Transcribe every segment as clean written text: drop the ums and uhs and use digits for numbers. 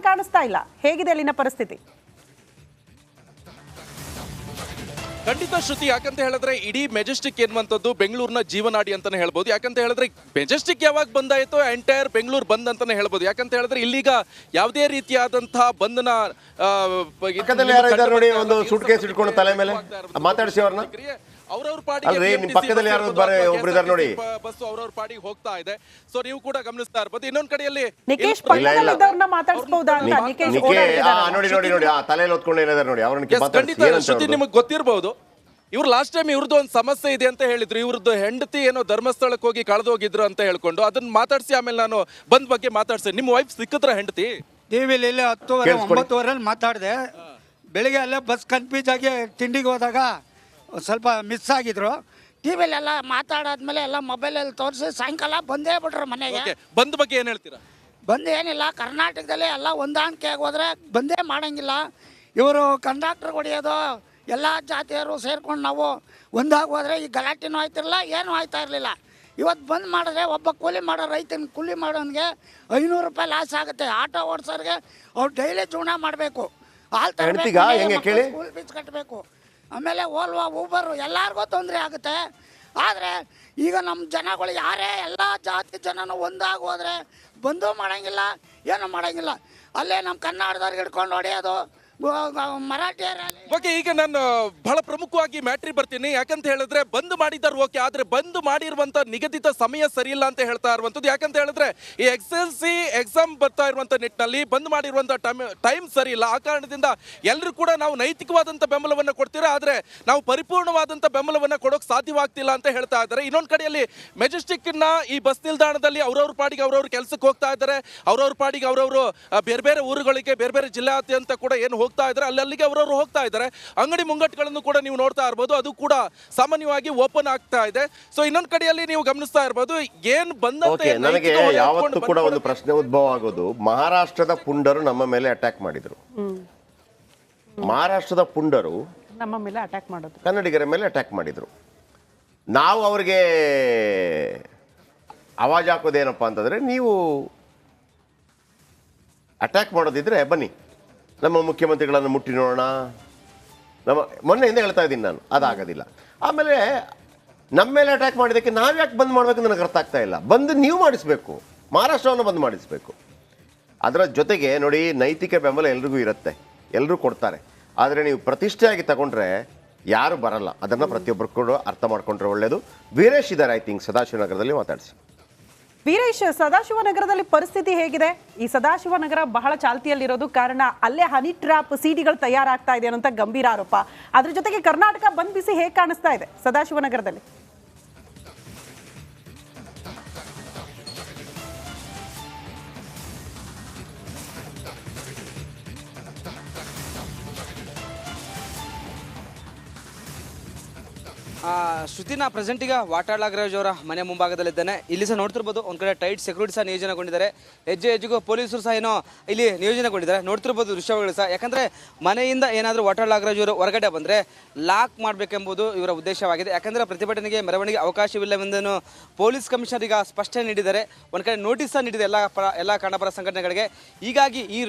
ಕಾಣಿಸ್ತಾ ಇಲ್ಲ. ಹೇಗಿದೆ ಅಲ್ಲಿನ ಪರಿಸ್ಥಿತಿ? ಖಂಡಿತ ಶ್ರುತಿ, ಯಾಕಂತ ಹೇಳಿದ್ರೆ ಇಡೀ ಮೆಜೆಸ್ಟಿಕ್ ಎನ್ನುವಂಥದ್ದು ಬೆಂಗಳೂರಿನ ಜೀವನಾಡಿ ಅಂತಾನೆ ಹೇಳ್ಬೋದು. ಯಾಕಂತ ಹೇಳಿದ್ರೆ ಮೆಜೆಸ್ಟಿಕ್ ಯಾವಾಗ ಬಂದಾಯಿತೋ ಎಂಟೈರ್ ಬೆಂಗಳೂರು ಬಂದ್ ಅಂತಾನೆ ಹೇಳ್ಬೋದು. ಯಾಕಂತ ಹೇಳಿದ್ರೆ ಇಲ್ಲಿಗ ಯಾವುದೇ ರೀತಿಯಾದಂತಹ ಬಂಧನ ನೋಡಿ, ಒಂದು ಸೂಟ್ ಕೇಸ್ ಇಟ್ಕೊಂಡು ತಲೆ ಮೇಲೆ ಮಾತಾಡಿಸಿ ಅವ್ರನ್ನ ಅವ್ರವ್ರ ಪಾಡಿಗೆ ನಿಮ್ ಪಕ್ಕದಲ್ಲಿ ಯಾರು ಒಬ್ರು ಇದಾರೆ ನೋಡಿ, ಬಸ್ ಅವ್ರವ್ರ ಪಾಡಿಗೆ ಹೋಗ್ತಾ ಇದೆ. ಸೊ ನೀವು ಕೂಡ ಗಮನಿಸ್ತಾ ಇರ್ಬೋದು. ಇನ್ನೊಂದ್ ಕಡೆಯಲ್ಲಿ ನಿಕೇಶ್ ಪಕ್ಕದಲ್ಲಿದ್ದವ್ರನ್ನ ಮಾತಾಡಿಸಬಹುದಾ ಅಂತ ನಿಕೇಶ್ ನೋಡಿ ನೋಡಿ ನೋಡಿ ಆ ತಲೆಯಲ್ಲಿ ಹೊತ್ಕೊಂಡು ಏನಿದಾರೆ ನೋಡಿ ಅವ್ರನ್ನ ಖಂಡಿತ ಶ್ರುತಿ ನಿಮಗೆ ಗೊತ್ತಿರಬಹುದು. ಇವ್ರು ಲಾಸ್ಟ್ ಟೈಮ್ ಇವ್ರದ್ದು ಒಂದು ಸಮಸ್ಯೆ ಇದೆ ಅಂತ ಹೇಳಿದ್ರು. ಇವ್ರದ್ದು ಹೆಂಡತಿ ಏನೋ ಧರ್ಮಸ್ಥಳಕ್ಕೆ ಹೋಗಿ ಕಳೆದೋಗಿದ್ರು ಅಂತ ಹೇಳ್ಕೊಂಡು ಅದನ್ನ ಮಾತಾಡ್ಸಿ ಆಮೇಲೆ ನಾನು ಬಂದ್ ಬಗ್ಗೆ ಮಾತಾಡ್ಸಿ. ನಿಮ್ಮ ವೈಫ್ ಸಿಕ್ಕಿದ್ರ ಹೆಂಡತಿ? ಟಿವಿಲಿ 10:30 9:00 ಮಾತಾಡಿದೆ. ಬೆಳಿಗ್ಗೆ ಅಲ್ಲೇ ಬಸ್ ಕನ್ಫ್ಯೂಸ್ ಆಗಿ ತಿಂಡಿಗೆ ಹೋದಾಗ ಸ್ವಲ್ಪ ಮಿಸ್ ಆಗಿದ್ರು. ಟಿವಿಲೆಲ್ಲ ಮಾತಾಡಾದ್ಮೇಲೆ ಎಲ್ಲ ಮೊಬೈಲಲ್ಲಿ ತೋರಿಸಿ ಸಾಯಂಕಾಲ ಬಂದೇ ಬಿಟ್ರು ಮನೆಗೆ. ಬಂದ್ ಬಗ್ಗೆ ಏನು ಹೇಳ್ತೀರಾ? ಬಂದು ಏನಿಲ್ಲ, ಕರ್ನಾಟಕದಲ್ಲಿ ಎಲ್ಲ ಹೊಂದಾಣಿಕೆಯಾಗಿ ಹೋದ್ರೆ ಬಂದೇ ಮಾಡೋಂಗಿಲ್ಲ. ಇವರು ಕಂಡಕ್ಟರ್ ಹೊಡೆಯೋದು, ಎಲ್ಲ ಜಾತಿಯವರು ಸೇರ್ಕೊಂಡು ನಾವು ಒಂದಾಗಿ ಹೋದರೆ ಈ ಗಲಾಟೆನೂ ಆಯ್ತಿರಲಿಲ್ಲ, ಏನೂ ಆಯ್ತಾ ಇರಲಿಲ್ಲ. ಇವತ್ತು ಬಂದ್ ಮಾಡಿದ್ರೆ ಒಬ್ಬ ಕೂಲಿ ಮಾಡೋ ರೈತನ ಕೂಲಿ ಮಾಡೋನಿಗೆ 500 ರೂಪಾಯಿ ಲಾಸ್ ಆಗುತ್ತೆ. ಆಟೋ ಓಡಿಸೋರಿಗೆ ಅವ್ರು ಡೈಲಿ ಜೀವನ ಮಾಡಬೇಕು, ಹಾಲು ತರಬೇಕು, ಸ್ಕೂಲ್ ಫೀಸ್ ಕಟ್ಟಬೇಕು, ಆಮೇಲೆ ಓಲ್ವಾ ಊಬರು ಎಲ್ಲರಿಗೂ ತೊಂದರೆ ಆಗುತ್ತೆ. ಆದರೆ ಈಗ ನಮ್ಮ ಜನಗಳು ಯಾರೇ ಎಲ್ಲ ಜಾತಿ ಜನನೂ ಒಂದಾಗಿ ಹೋದರೆ ಬಂದು ಮಾಡೋಂಗಿಲ್ಲ, ಏನೂ ಮಾಡೋಂಗಿಲ್ಲ. ಅಲ್ಲೇ ನಮ್ಮ ಕನ್ನಡದವ್ರಿಗೆ ಹಿಡ್ಕೊಂಡು ಹೊಡೆಯೋದು, ಮರಾಠಿಯರಲ್ಲಿ. ಓಕೆ, ಈಗ ನಾನು ಬಹಳ ಪ್ರಮುಖವಾಗಿ ಮ್ಯಾಟ್ರಿ ಬರ್ತೀನಿ. ಯಾಕಂತ ಹೇಳಿದ್ರೆ ಬಂದ್ ಮಾಡಿದಾರೆ ಓಕೆ, ಆದ್ರೆ ಬಂದ್ ಮಾಡಿರುವಂತ ನಿಗದಿತ ಸಮಯ ಸರಿ ಇಲ್ಲ ಅಂತ ಹೇಳ್ತಾ ಇರುವಂತದ್ದು. ಯಾಕಂತ ಹೇಳಿದ್ರೆ ಈ SSLC ಎಕ್ಸಾಮ್ ಬರ್ತಾ ಇರುವಂತ ನಿಟ್ಟಿನಲ್ಲಿ ಬಂದ್ ಮಾಡಿರುವಂತ ಟೈಮ್ ಸರಿ ಇಲ್ಲ. ಆ ಕಾರಣದಿಂದ ಎಲ್ಲರೂ ಕೂಡ ನಾವು ನೈತಿಕವಾದಂತ ಬೆಂಬಲವನ್ನ ಕೊಡ್ತೀರಾ, ಆದ್ರೆ ನಾವು ಪರಿಪೂರ್ಣವಾದಂತ ಬೆಂಬಲವನ್ನ ಕೊಡೋಕೆ ಸಾಧ್ಯವಾಗ್ತಿಲ್ಲ ಅಂತ ಹೇಳ್ತಾ ಇದ್ದಾರೆ. ಇನ್ನೊಂದು ಕಡೆಯಲ್ಲಿ ಮೆಜೆಸ್ಟಿಕ್ ನ ಈ ಬಸ್ ನಿಲ್ದಾಣದಲ್ಲಿ ಅವ್ರವ್ರ ಪಾಡಿಗೆ ಅವ್ರವ್ರ ಕೆಲಸಕ್ಕೆ ಹೋಗ್ತಾ ಇದ್ದಾರೆ. ಅವ್ರವ್ರ ಪಾಡಿಗೆ ಅವ್ರವ್ರು ಬೇರೆ ಬೇರೆ ಊರುಗಳಿಗೆ ಬೇರೆ ಬೇರೆ ಜಿಲ್ಲಾದ್ಯಂತ ಕೂಡ ಏನು ಹೋಗ್ತಾ ಇದ್ದಾರೆ, ಅಲ್ಲಿಗೆ ಅವರವರು ಹೋಗ್ತಾ ಇದ್ದಾರೆ. ಅಂಗಡಿ ಮುಂಗಟ್ಟುಗಳನ್ನು ಕೂಡ ನೀವು ನೋಡ್ತಾ ಇರ್ಬೋದು, ಅದು ಕೂಡ ಸಾಮಾನ್ಯವಾಗಿ ಓಪನ್ ಆಗ್ತಾ ಇದೆ. ಸೊ ಇನ್ನೊಂದು ಕಡೆಯಲ್ಲಿ ನೀವು ಗಮನಿಸ್ತಾ ಇರ್ಬೋದು ಏನ್ ಬಂದಂತೆ. ನನಗೆ ಯಾವತ್ತೂ ಕೂಡ ಒಂದು ಪ್ರಶ್ನೆ ಉದ್ಭವ ಆಗೋದು, ಮಹಾರಾಷ್ಟ್ರದ ಪುಂಡರು ನಮ್ಮ ಮೇಲೆ ಅಟ್ಯಾಕ್ ಮಾಡಿದ್ರು. ಮಹಾರಾಷ್ಟ್ರದ ಪುಂಡರು ನಮ್ಮ ಮೇಲೆ ಅಟ್ಯಾಕ್ ಮಾಡೋದು, ಕನ್ನಡಿಗರ ಮೇಲೆ ಅಟ್ಯಾಕ್ ಮಾಡಿದ್ರು. ನಾವು ಅವ್ರಿಗೆ ಆವಾಜ್ ಹಾಕೋದೇನಪ್ಪ ಅಂತಂದ್ರೆ, ನೀವು ಅಟ್ಯಾಕ್ ಮಾಡೋದಿದ್ರೆ ಬನ್ನಿ ನಮ್ಮ ಮುಖ್ಯಮಂತ್ರಿಗಳನ್ನು ಮುಟ್ಟಿ ನೋಡೋಣ. ಮೊನ್ನೆಯಿಂದ ಹೇಳ್ತಾ ಇದ್ದೀನಿ ನಾನು, ಅದಾಗೋದಿಲ್ಲ. ಆಮೇಲೆ ನಮ್ಮ ಮೇಲೆ ಅಟ್ಯಾಕ್ ಮಾಡಿದ್ದಕ್ಕೆ ನಾವು ಯಾಕೆ ಬಂದ್ ಮಾಡಬೇಕು ನನಗೆ ಅರ್ಥ ಆಗ್ತಾ ಇಲ್ಲ. ಬಂದು ನೀವು ಮಾಡಿಸ್ಬೇಕು, ಮಹಾರಾಷ್ಟ್ರವನ್ನು ಬಂದ್ ಮಾಡಿಸ್ಬೇಕು. ಅದರ ಜೊತೆಗೆ ನೋಡಿ, ನೈತಿಕ ಬೆಂಬಲ ಎಲ್ರಿಗೂ ಇರುತ್ತೆ, ಎಲ್ಲರೂ ಕೊಡ್ತಾರೆ. ಆದರೆ ನೀವು ಪ್ರತಿಷ್ಠೆಯಾಗಿ ತಗೊಂಡ್ರೆ ಯಾರು ಬರಲ್ಲ. ಅದನ್ನು ಪ್ರತಿಯೊಬ್ಬರು ಕೂಡ ಅರ್ಥ ಮಾಡ್ಕೊಂಡ್ರೆ ಒಳ್ಳೆಯದು. ವೀರೇಶ್ ಇದ್ದಾರೆ, ಐ ಥಿಂಕ್ ಸದಾಶಿವನಗರದಲ್ಲಿ, ಮಾತಾಡಿಸಿ. ವೀರೇಶ್, ಸದಾಶಿವನಗರದಲ್ಲಿ ಪರಿಸ್ಥಿತಿ ಹೇಗಿದೆ? ಈ ಸದಾಶಿವನಗರ ಬಹಳ ಚಾಲ್ತಿಯಲ್ಲಿರೋದು ಕಾರಣ ಅಲ್ಲೇ ಹನಿ ಟ್ರ್ಯಾಪ್ ಸಿಡಿಗಳು ತಯಾರಾಗ್ತಾ ಇದೆ ಅನ್ನೋಂಥ ಗಂಭೀರ ಆರೋಪ. ಅದ್ರ ಜೊತೆಗೆ ಕರ್ನಾಟಕ ಬಂದ್ ಬಿಸಿ ಹೇಗೆ ಕಾಣಿಸ್ತಾ ಇದೆ ಸದಾಶಿವನಗರದಲ್ಲಿ? ಶ್ರುತಿನ ಪ್ರೆಸೆಂಟ್ ಈಗ ವಾಟಾಳ್ ನಾಗರಾಜ್ ಅವರ ಮನೆ ಮುಂಭಾಗದಲ್ಲಿದ್ದಾನೆ. ಇಲ್ಲಿ ಸಹ ನೋಡ್ತಿರ್ಬೋದು, ಒಂದು ಕಡೆ ಟೈಟ್ ಸೆಕ್ಯೂರಿಟಿ ಸಹ ನಿಯೋಜನೆಗೊಂಡಿದ್ದಾರೆ. ಹೆಜ್ಜೆ ಹೆಜ್ಜೆಗೂ ಪೊಲೀಸರು ಸಹ ಏನೋ ಇಲ್ಲಿ ನಿಯೋಜನೆಗೊಂಡಿದ್ದಾರೆ. ನೋಡ್ತಿರ್ಬೋದು ದೃಶ್ಯಗಳು ಸಹ. ಯಾಕಂದರೆ ಮನೆಯಿಂದ ಏನಾದರೂ ವಾಟಾಳ್ ನಾಗರಾಜ್ ಅವರು ಹೊರಗಡೆ ಬಂದರೆ ಲಾಕ್ ಮಾಡಬೇಕೆಂಬುದು ಇವರ ಉದ್ದೇಶವಾಗಿದೆ. ಯಾಕಂದರೆ ಪ್ರತಿಭಟನೆಗೆ ಮೆರವಣಿಗೆ ಅವಕಾಶವಿಲ್ಲವೆಂದು ಪೊಲೀಸ್ ಕಮಿಷನರ್ ಈಗ ಸ್ಪಷ್ಟನೆ ನೀಡಿದ್ದಾರೆ. ಒಂದು ಕಡೆ ನೋಟಿಸ್ ಸಹ ನೀಡಿದೆ ಎಲ್ಲ ಕನ್ನಡಪರ ಸಂಘಟನೆಗಳಿಗೆ. ಹೀಗಾಗಿ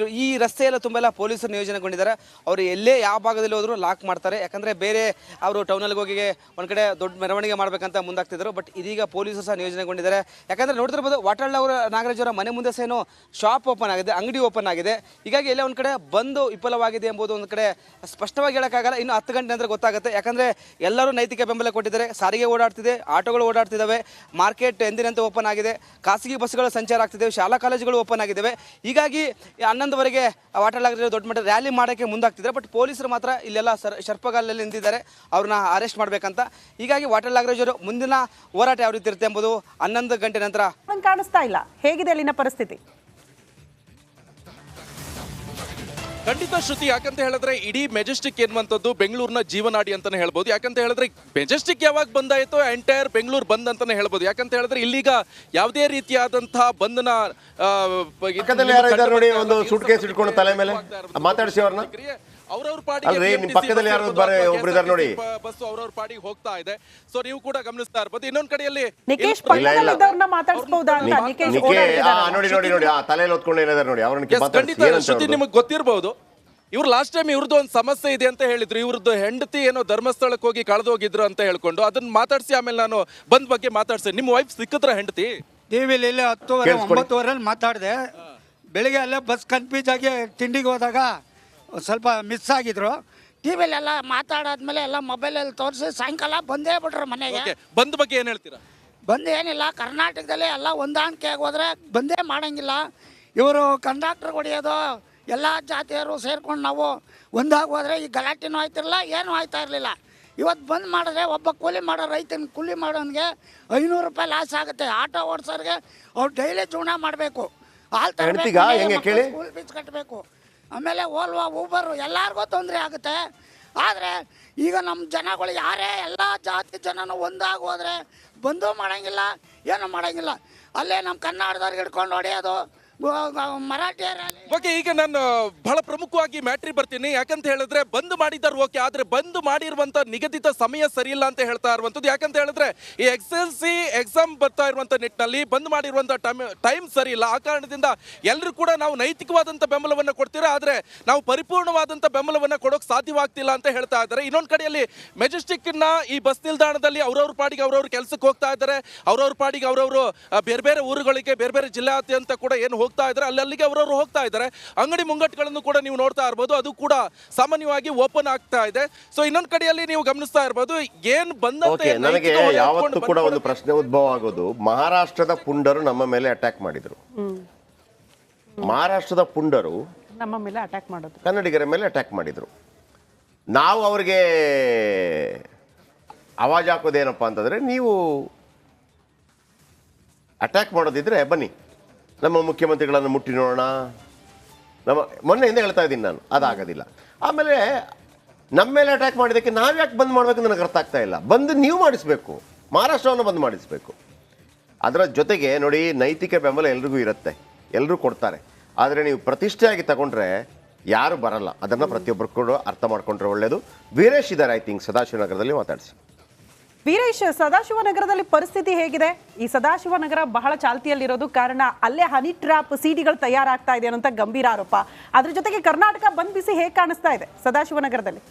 ಈ ರಸ್ತೆಯೆಲ್ಲ ತುಂಬೆಲ್ಲ ಪೊಲೀಸರು ನಿಯೋಜನೆಗೊಂಡಿದ್ದಾರೆ. ಅವರು ಎಲ್ಲೇ ಯಾವ ಭಾಗದಲ್ಲಿ ಹೋದರೂ ಲಾಕ್ ಮಾಡ್ತಾರೆ. ಯಾಕಂದರೆ ಬೇರೆ ಅವರು ಟೌನಲ್ಲಿ ಹೋಗಿ ಒಂದು ಕಡೆ ದೊಡ್ಡ ಮೆರವಣಿಗೆ ಮಾಡಬೇಕಂತ ಮುಂದಾಗ್ತಿದ್ರು. ಬಟ್ ಇದೀಗ ಪೊಲೀಸರು ಸಹ ನಿಯೋಜನೆಗೊಂಡಿದ್ದಾರೆ. ಯಾಕಂದರೆ ನೋಡ್ತಿರ್ಬೋದು, ವಾಟಾಳ್ ನಾಗರಾಜ್ ಅವರ ಮನೆ ಮುಂದೆ ಸಹ ಏನೋ ಶಾಪ್ ಓಪನ್ ಆಗಿದೆ, ಅಂಗಡಿ ಓಪನ್ ಆಗಿದೆ. ಹೀಗಾಗಿ ಎಲ್ಲ ಒಂದು ಕಡೆ ಬಂದು ವಿಫಲವಾಗಿದೆ ಎಂಬುದು ಒಂದು ಕಡೆ ಸ್ಪಷ್ಟವಾಗಿ ಹೇಳೋಕ್ಕಾಗಲ್ಲ. ಇನ್ನು 10 ಗಂಟೆ ನಂತರ ಗೊತ್ತಾಗುತ್ತೆ. ಯಾಕಂದರೆ ಎಲ್ಲರೂ ನೈತಿಕ ಬೆಂಬಲ ಕೊಟ್ಟಿದ್ದಾರೆ. ಸಾರಿಗೆ ಓಡಾಡ್ತಿದೆ, ಆಟೋಗಳು ಓಡಾಡ್ತಿದ್ದಾವೆ, ಮಾರ್ಕೆಟ್ ಎಂದಿನಂತೆ ಓಪನ್ ಆಗಿದೆ, ಖಾಸಗಿ ಬಸ್ಗಳು ಸಂಚಾರ ಆಗ್ತಿದ್ದಾವೆ, ಶಾಲಾ ಕಾಲೇಜುಗಳು ಓಪನ್ ಆಗಿದ್ದಾವೆ. ಹೀಗಾಗಿ 11ವರೆಗೆ ವಾಟಾಳ್ ನಾಗರಾಜ್ ದೊಡ್ಡ ಮಟ್ಟ ರ್ಯಾಲಿ ಮಾಡೋಕ್ಕೆ ಮುಂದಾಗ್ತಿದ್ದಾರೆ. ಬಟ್ ಪೊಲೀಸರು ಮಾತ್ರ ಇಲ್ಲೆಲ್ಲ ಸರ್ಪಗಾಲಲ್ಲಿ ನಿಂತಿದ್ದಾರೆ, ಅವ್ರನ್ನ ಅರೆಸ್ಟ್ ಮಾಡಬೇಕಂತ. ಹೀಗಾಗಿ ವಾಟಾಳ್ ನಾಗರಾಜ್ ಅವರು ಮುಂದಿನ ಹೋರಾಟ ಯಾವ ರೀತಿ ಇರುತ್ತೆ ಎಂಬುದು 11 ಗಂಟೆ ನಂತರ ಕಾಣಿಸ್ತಾ ಇಲ್ಲ. ಹೇಗಿದೆ ಅಲ್ಲಿನ ಪರಿಸ್ಥಿತಿ? ಖಂಡಿತ ಶ್ರುತಿ, ಯಾಕಂತ ಹೇಳಿದ್ರೆ ಇಡೀ ಮೆಜೆಸ್ಟಿಕ್ ಎನ್ನುವಂಥದ್ದು ಬೆಂಗಳೂರಿನ ಜೀವನಾಡಿ ಅಂತಾನೆ ಹೇಳ್ಬೋದು. ಯಾಕಂತ ಹೇಳಿದ್ರೆ ಮೆಜೆಸ್ಟಿಕ್ ಯಾವಾಗ ಬಂದಾಯಿತೋ ಎಂಟೈರ್ ಬೆಂಗಳೂರು ಬಂದ್ ಅಂತಾನೆ ಹೇಳ್ಬೋದು. ಯಾಕಂತ ಹೇಳಿದ್ರೆ ಇಲ್ಲಿಗ ಯಾವುದೇ ರೀತಿಯಾದಂತಹ ಬಂಧನ ನೋಡಿ, ಒಂದು ಸೂಟ್ ಕೇಸ್ ಇಟ್ಕೊಂಡು ತಲೆ ಮೇಲೆ ಮಾತಾಡಿಸಿ ಅವ್ರನ್ನ ಅವ್ರವ್ರ ಪಾಡಿಗೆ ಅಲ್ರಿ, ನಿಮ್ ಪಕ್ಕದಲ್ಲಿ ಯಾರು ಒಬ್ರು ಇದಾರೆ ನೋಡಿ. ಬಸ್ ಅವ್ರವ್ರ ಪಾಡಿಗೆ ಹೋಗ್ತಾ ಇದೆ. ಸೊ ನೀವು ಕೂಡ ಗಮನಿಸ್ತಾ ಇರ್ಬೋದು. ಇನ್ನೊಂದ್ ಕಡೆಯಲ್ಲಿ ನಿಕೇಶ್ ಪಕ್ಕದಲ್ಲಿದ್ದವ್ರನ್ನ ಮಾತಾಡಿಸಬಹುದಾ ಅಂತ ನಿಕೇಶ್ ಓಡಾಡ್ತಿದ್ದಾರೆ. ನೋಡಿ ತಲೆಯಲ್ಲಿ ಹೊತ್ಕೊಂಡು ಹೇಳಿದಾರೆ ನೋಡಿ ಅವ್ರನ್ನ Yes, ಖಂಡಿತ ಶ್ರುತಿ ನಿಮಗೆ ಗೊತ್ತಿರಬಹುದು. ಇವ್ರು ಲಾಸ್ಟ್ ಟೈಮ್ ಇವ್ರದ್ದು ಒಂದು ಸಮಸ್ಯೆ ಇದೆ ಅಂತ ಹೇಳಿದ್ರು. ಇವ್ರದ್ದು ಹೆಂಡತಿ ಏನೋ ಧರ್ಮಸ್ಥಳಕ್ಕೆ ಹೋಗಿ ಕಳೆದೋಗಿದ್ರು ಅಂತ ಹೇಳ್ಕೊಂಡು ಅದನ್ನ ಮಾತಾಡ್ಸಿ ಆಮೇಲೆ ನಾನು ಬಂದ್ ಬಗ್ಗೆ ಮಾತಾಡ್ಸಿ. ನಿಮ್ಮ ವೈಫ್ ಸಿಕ್ಕಿದ್ರ ಹೆಂಡತಿ? ಟಿವಿಲಿ ಇಲ್ಲೇ 10:30 9:30 ಮಾತಾಡಿದೆ. ಬೆಳಿಗ್ಗೆ ಅಲ್ಲೇ ಬಸ್ ಕನ್ಫ್ಯೂಸ್ ಆಗಿ ತಿಂಡಿಗೆ ಹೋದಾಗ ಸ್ವಲ್ಪ ಮಿಸ್ ಆಗಿದ್ರು. ಟಿವಿಲೆಲ್ಲ ಮಾತಾಡಾದ್ಮೇಲೆ ಎಲ್ಲ ಮೊಬೈಲಲ್ಲಿ ತೋರಿಸಿ ಸಾಯಂಕಾಲ ಬಂದೇ ಬಿಟ್ರು ಮನೆಗೆ. ಬಂದ್ ಬಗ್ಗೆ ಏನ್ ಹೇಳ್ತೀರಾ? ಬಂದು ಏನಿಲ್ಲ, ಕರ್ನಾಟಕದಲ್ಲಿ ಎಲ್ಲ ಹೊಂದಾಣಿಕೆಯಾಗಿ ಹೋದರೆ ಬಂದೇ ಮಾಡೋಂಗಿಲ್ಲ. ಇವರು ಕಂಡಕ್ಟರ್ ಹೊಡೆಯೋದು, ಎಲ್ಲ ಜಾತಿಯವರು ಸೇರ್ಕೊಂಡು ನಾವು ಒಂದಾಗಿ ಹೋದರೆ ಈ ಗಲಾಟೆನೂ ಆಯ್ತಿರಲಿಲ್ಲ, ಏನೂ ಆಯ್ತಾ ಇರಲಿಲ್ಲ. ಇವತ್ತು ಬಂದ್ ಮಾಡಿದ್ರೆ ಒಬ್ಬ ಕೂಲಿ ಮಾಡೋ ರೈತನ ಕೂಲಿ ಮಾಡೋನಿಗೆ 500 ರೂಪಾಯಿ ಲಾಸ್ ಆಗುತ್ತೆ. ಆಟೋ ಓಡಿಸೋರಿಗೆ ಅವ್ರು ಡೈಲಿ ಜೀವನ ಮಾಡಬೇಕು, ಹಾಲು ತರಬೇಕು, ಸ್ಕೂಲ್ ಫೀಸ್ ಕಟ್ಟಬೇಕು, ಆಮೇಲೆ ಓಲ್ವಾ ಊಬರು ಎಲ್ಲರಿಗೂ ತೊಂದರೆ ಆಗುತ್ತೆ. ಆದರೆ ಈಗ ನಮ್ಮ ಜನಗಳು ಯಾರೇ ಎಲ್ಲ ಜಾತಿ ಜನನೂ ಒಂದಾಗಿ ಹೋದರೆ ಬಂದು ಮಾಡೋಂಗಿಲ್ಲ, ಏನೂ ಮಾಡೋಂಗಿಲ್ಲ. ಅಲ್ಲೇ ನಮ್ಮ ಕನ್ನಡದವ್ರಿಗೆ ಹಿಡ್ಕೊಂಡು ಹೊಡೆಯೋದು, ಮರಾಠಿಯರಲ್ಲಿ. ಓಕೆ, ಈಗ ನಾನು ಬಹಳ ಪ್ರಮುಖವಾಗಿ ಮ್ಯಾಟ್ರಿ ಬರ್ತೀನಿ. ಯಾಕಂತ ಹೇಳಿದ್ರೆ ಬಂದ್ ಮಾಡಿದ್ದಾರೆ ಓಕೆ, ಆದ್ರೆ ಬಂದ್ ಮಾಡಿರುವಂತ ನಿಗದಿತ ಸಮಯ ಸರಿ ಇಲ್ಲ ಅಂತ ಹೇಳ್ತಾ ಇರುವಂತದ್ದು. ಯಾಕಂತ ಹೇಳಿದ್ರೆ ಈ SSLC ಎಕ್ಸಾಮ್ ಬರ್ತಾ ಇರುವಂತ ನಿಟ್ಟಿನಲ್ಲಿ ಬಂದ್ ಮಾಡಿರುವಂತ ಟೈಮ್ ಸರಿ ಇಲ್ಲ. ಆ ಕಾರಣದಿಂದ ಎಲ್ಲರೂ ಕೂಡ ನಾವು ನೈತಿಕವಾದಂತ ಬೆಂಬಲವನ್ನ ಕೊಡ್ತೀರಾ, ಆದ್ರೆ ನಾವು ಪರಿಪೂರ್ಣವಾದಂತ ಬೆಂಬಲವನ್ನ ಕೊಡೋಕೆ ಸಾಧ್ಯವಾಗ್ತಿಲ್ಲ ಅಂತ ಹೇಳ್ತಾ ಇದ್ದಾರೆ. ಇನ್ನೊಂದು ಕಡೆಯಲ್ಲಿ ಮೆಜೆಸ್ಟಿಕ್ ನ ಈ ಬಸ್ ನಿಲ್ದಾಣದಲ್ಲಿ ಅವ್ರವ್ರ ಪಾಡಿಗೆ ಅವ್ರವ್ರ ಕೆಲಸಕ್ಕೆ ಹೋಗ್ತಾ ಇದ್ದಾರೆ. ಅವ್ರವ್ರ ಪಾಡಿಗೆ ಅವ್ರವ್ರು ಬೇರೆ ಬೇರೆ ಊರುಗಳಿಗೆ ಬೇರೆ ಬೇರೆ ಜಿಲ್ಲಾದ್ಯಂತ ಕೂಡ ಏನು ಹೋಗ್ತಾ ಇದ್ದಾರೆ, ಅಲ್ಲಿಗೆ ಅವರವರು ಹೋಗ್ತಾ ಇದ್ದಾರೆ. ಅಂಗಡಿ ಮುಂಗಟ್ಟುಗಳನ್ನು ಕೂಡ ನೀವು ನೋಡ್ತಾ ಇರಬಹುದು, ಅದು ಕೂಡ ಸಾಮಾನ್ಯವಾಗಿ ಓಪನ್ ಆಗ್ತಾ ಇದೆ. ಸೊ ಇನ್ನೊಂದು ಕಡೆಯಲ್ಲಿ ನೀವು ಗಮನಿಸ್ತಾ ಇರಬಹುದು ಏನ್ ಬಂದಂತೆ. ನನಗೆ ಯಾವತ್ತೂ ಕೂಡ ಒಂದು ಪ್ರಶ್ನೆ ಉದ್ಭವ ಆಗೋದು, ಮಹಾರಾಷ್ಟ್ರದ ಪುಂಡರು ನಮ್ಮ ಮೇಲೆ ಅಟ್ಯಾಕ್ ಮಾಡಿದ್ರು. ಮಹಾರಾಷ್ಟ್ರದ ಪುಂಡರು ನಮ್ಮ ಮೇಲೆ ಅಟ್ಯಾಕ್ ಮಾಡೋದು, ಕನ್ನಡಿಗರ ಮೇಲೆ ಅಟ್ಯಾಕ್ ಮಾಡಿದ್ರು. ನಾವು ಅವ್ರಿಗೆ ಆವಾಜ್ ಹಾಕೋದೇನಪ್ಪ ಅಂತಂದ್ರೆ, ನೀವು ಅಟ್ಯಾಕ್ ಮಾಡೋದಿದ್ರೆ ಬನ್ನಿ ನಮ್ಮ ಮುಖ್ಯಮಂತ್ರಿಗಳನ್ನು ಮುಟ್ಟಿ ನೋಡೋಣ. ಮೊನ್ನೆಯಿಂದ ಹೇಳ್ತಾ ಇದ್ದೀನಿ ನಾನು, ಅದಾಗೋದಿಲ್ಲ. ಆಮೇಲೆ ನಮ್ಮ ಮೇಲೆ ಅಟ್ಯಾಕ್ ಮಾಡಿದ್ದಕ್ಕೆ ನಾವ್ಯಾಕೆ ಬಂದ್ ಮಾಡಬೇಕು ನನಗೆ ಅರ್ಥ ಆಗ್ತಾ ಇಲ್ಲ. ಬಂದು ನೀವು ಮಾಡಿಸ್ಬೇಕು, ಮಹಾರಾಷ್ಟ್ರವನ್ನು ಬಂದ್ ಮಾಡಿಸ್ಬೇಕು. ಅದರ ಜೊತೆಗೆ ನೋಡಿ, ನೈತಿಕ ಬೆಂಬಲ ಎಲ್ರಿಗೂ ಇರುತ್ತೆ, ಎಲ್ಲರೂ ಕೊಡ್ತಾರೆ. ಆದರೆ ನೀವು ಪ್ರತಿಷ್ಠೆಯಾಗಿ ತಗೊಂಡ್ರೆ ಯಾರು ಬರಲ್ಲ. ಅದನ್ನು ಪ್ರತಿಯೊಬ್ಬರು ಕೂಡ ಅರ್ಥ ಮಾಡ್ಕೊಂಡ್ರೆ ಒಳ್ಳೆಯದು. ವೀರೇಶ್ ಇದ್ದಾರೆ, ಐ ಥಿಂಕ್ ಸದಾಶಿವನಗರದಲ್ಲಿ, ಮಾತಾಡಿಸಿ. ವೀರೇಶ್, ಸದಾಶಿವನಗರದಲ್ಲಿ ಪರಿಸ್ಥಿತಿ ಹೇಗಿದೆ? ಈ ಸದಾಶಿವನಗರ ಬಹಳ ಚಾಲ್ತಿಯಲ್ಲಿರೋದು ಕಾರಣ ಅಲ್ಲೇ ಹನಿ ಟ್ರ್ಯಾಪ್ ಸಿಡಿಗಳು ತಯಾರಾಗ್ತಾ ಇದೆ ಅನ್ನೋಂಥ ಗಂಭೀರ ಆರೋಪ. ಅದ್ರ ಜೊತೆಗೆ ಕರ್ನಾಟಕ ಬಂದ್ ಬಿಸಿ ಹೇಗೆ ಕಾಣಿಸ್ತಾ ಇದೆ ಸದಾಶಿವನಗರದಲ್ಲಿ?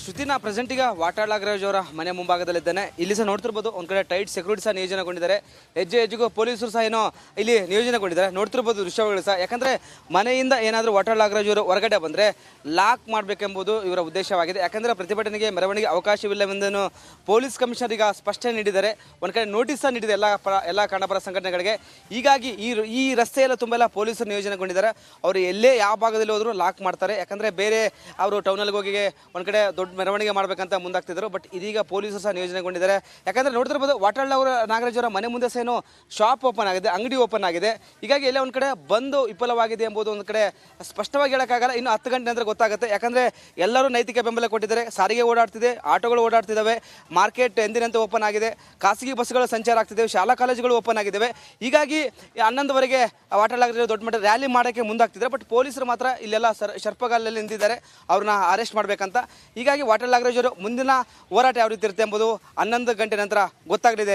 ಶ್ರುತಿನ ಪ್ರೆಸೆಂಟ್ ಈಗ ವಾಟಾಳ್ ನಾಗರಾಜ್ ಅವರ ಮನೆ ಮುಂಭಾಗದಲ್ಲಿದ್ದಾನೆ. ಇಲ್ಲಿ ಸಹ ನೋಡ್ತಿರ್ಬೋದು ಒಂದ್ ಕಡೆ ಟೈಟ್ ಸೆಕ್ಯೂರಿಟಿ ಸಹ ನಿಯೋಜನೆಗೊಂಡಿದ್ದಾರೆ. ಹೆಜ್ಜೆಗೂ ಪೊಲೀಸರು ಸಹ ಏನೋ ಇಲ್ಲಿ ನಿಯೋಜನೆಗೊಂಡಿದ್ದಾರೆ. ನೋಡ್ತಿರ್ಬೋದು ದೃಶ್ಯಗಳು ಸಹ. ಯಾಕಂದ್ರೆ ಮನೆಯಿಂದ ಏನಾದರೂ ವಾಟಾಳ್ ನಾಗರಾಜ್ ಅವರು ಹೊರಗಡೆ ಬಂದ್ರೆ ಲಾಕ್ ಮಾಡಬೇಕೆಂಬುದು ಇವರ ಉದ್ದೇಶವಾಗಿದೆ. ಯಾಕಂದ್ರೆ ಪ್ರತಿಭಟನೆಗೆ ಮೆರವಣಿಗೆ ಅವಕಾಶವಿಲ್ಲವೆಂದು ಪೊಲೀಸ್ ಕಮಿಷನರ್ ಈಗ ಸ್ಪಷ್ಟನೆ ನೀಡಿದ್ದಾರೆ. ಒಂದ್ ಕಡೆ ನೋಟಿಸ್ ಸಹ ನೀಡಿದೆ ಎಲ್ಲ ಕನ್ನಡಪರ ಸಂಘಟನೆಗಳಿಗೆ. ಹೀಗಾಗಿ ಈ ರಸ್ತೆಯೆಲ್ಲ ತುಂಬೆಲ್ಲ ಪೊಲೀಸರು ನಿಯೋಜನೆಗೊಂಡಿದ್ದಾರೆ. ಅವರು ಎಲ್ಲೇ ಯಾವ ಭಾಗದಲ್ಲಿ ಹೋದ್ರು ಲಾಕ್ ಮಾಡ್ತಾರೆ. ಯಾಕಂದ್ರೆ ಬೇರೆ ಅವರು ಟೌನಲ್ಲಿ ಹೋಗಿ ಒಂದ್ ಕಡೆ ದೊಡ್ಡ ಮೆರವಣಿಗೆ ಮಾಡ್ಬೇಕಂತ ಮುಂದಾಗ್ತಿದ್ರು. ಬಟ್ ಇದೀಗ ಪೊಲೀಸರು ಸಹ ನಿಯೋಜನೆಗೊಂಡಿದ್ದಾರೆ. ಯಾಕಂದ್ರೆ ನೋಡ್ತಿರ್ಬೋದು ವಾಟಾಳ್ ನಾಗರಾಜ್ ಅವರ ಮನೆ ಮುಂದೆ ಸಹ ಏನೋ ಶಾಪ್ ಓಪನ್ ಆಗಿದೆ, ಅಂಗಡಿ ಓಪನ್ ಆಗಿದೆ. ಹೀಗಾಗಿ ಎಲ್ಲ ಒಂದ್ ಕಡೆ ಬಂದು ವಿಫಲವಾಗಿದೆ ಎಂಬುದು ಒಂದ್ ಕಡೆ ಸ್ಪಷ್ಟವಾಗಿ ಹೇಳಕ್ಕಾಗಲ್ಲ. ಇನ್ನು 10 ಗಂಟೆ ನಂತರ ಗೊತ್ತಾಗುತ್ತೆ. ಯಾಕಂದ್ರೆ ಎಲ್ಲರೂ ನೈತಿಕ ಬೆಂಬಲ ಕೊಟ್ಟಿದ್ದಾರೆ. ಸಾರಿಗೆ ಓಡಾಡ್ತಿದೆ, ಆಟೋಗಳು ಓಡಾಡ್ತಿದ್ದಾವೆ, ಮಾರ್ಕೆಟ್ ಎಂದಿನಂತೆ ಓಪನ್ ಆಗಿದೆ, ಖಾಸಗಿ ಬಸ್ಗಳು ಸಂಚಾರ ಆಗ್ತಿದ್ದಾವೆ, ಶಾಲಾ ಕಾಲೇಜುಗಳು ಓಪನ್ ಆಗಿದ್ದಾವೆ. ಹೀಗಾಗಿ 11ವರೆಗೆ ವಾಟಾಳ್ ನಾಗರಾಜ್ ದೊಡ್ಡ ಮಟ್ಟ ರ್ಯಾಲಿ ಮಾಡೋಕ್ಕೆ ಮುಂದಾಗ್ತಿದ್ದಾರೆ. ಬಟ್ ಪೊಲೀಸರು ಮಾತ್ರ ಇಲ್ಲೆಲ್ಲ ಸರ್ಪಗಾಲಲ್ಲಿ ನಿಂತಿದ್ದಾರೆ, ಅವ್ರನ್ನ ಅರೆಸ್ಟ್ ಮಾಡಬೇಕಂತ. ಹೀಗಾಗಿ ವಾಟಾಳ್ ನಾಗರಾಜ್ ಅವರು ಮುಂದಿನ ಹೋರಾಟ ಯಾವ ರೀತಿ ಇರುತ್ತೆ ಎಂಬುದು 11 ಗಂಟೆ ನಂತರ ಗೊತ್ತಾಗಲಿದೆ.